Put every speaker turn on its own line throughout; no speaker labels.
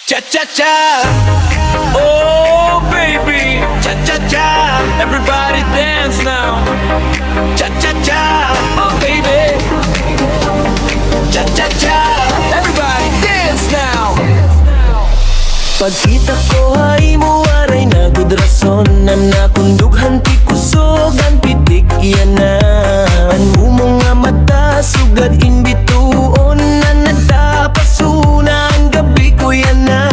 Cha-cha-cha, oh baby, cha-cha-cha, everybody dance now. Cha-cha-cha, oh baby, cha-cha-cha, everybody dance now.
Pagkita ko ay mo aray na good rason na nakundughan ti kusog ang pitik iyan na anu mga mata sugad imbituon na nagtapasuna ang gabi ko yan na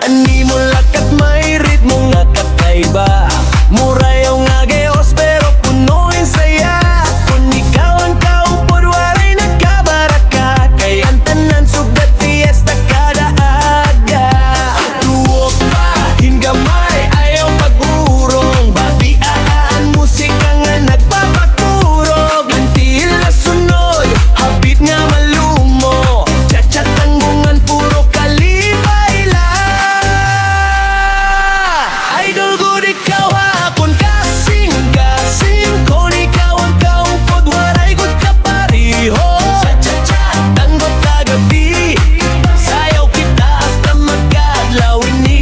ani mo lakat may ritmo nga kakaiba murayaw nga gayos pero punuin saya kung ikaw ang kaupod waray nagkabaraka kay ang tanan sugad fiesta kada aga tuwok pa hingamay ayaw pag-urong babiaan musika nga nagpapaturog lantil na sunod habit nga malumo chat-chat tanggungan puro kalibay idol good ikaw hapon kasing-kasing kung ikaw ang kaupod waray good ka pariho cha-cha-cha tanggap kagabi sayaw kita hasta magkadlawin ni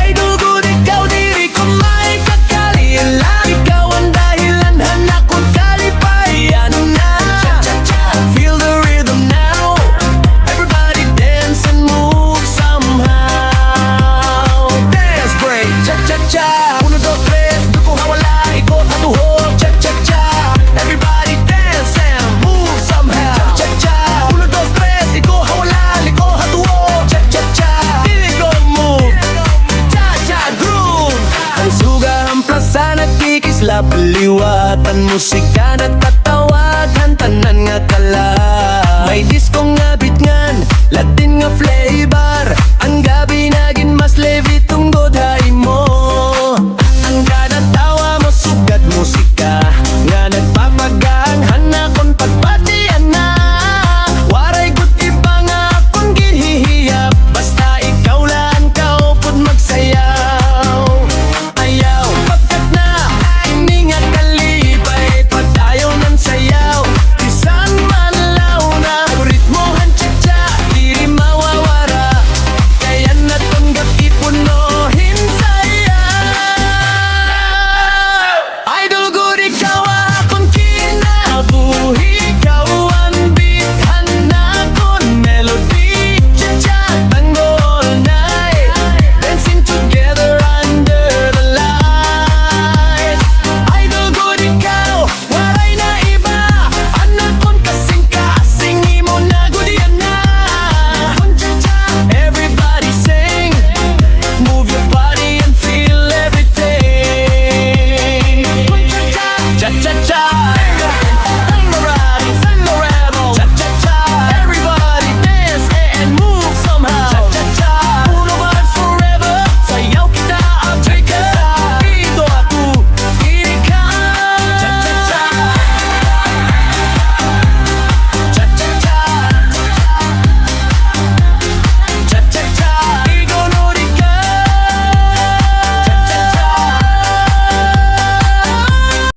idol good ikaw diri ko may kakalilan ikaw ang dahilan hanak kong kalipayan na cha-cha-cha feel the rhythm now everybody dance and move somehow dance break cha-cha-cha 1, 2, 3 duko hawala ikot at tuhog cha-cha-cha everybody dance and move somehow cha-cha 1, 2, 3 iko hawala liko at tuhog cha-cha-cha dili ko move cha-cha groove ang suga ang plaza nagkikisla paliwatan musika na tatawagan tanan nga kala may disco nga bitngan latin nga flair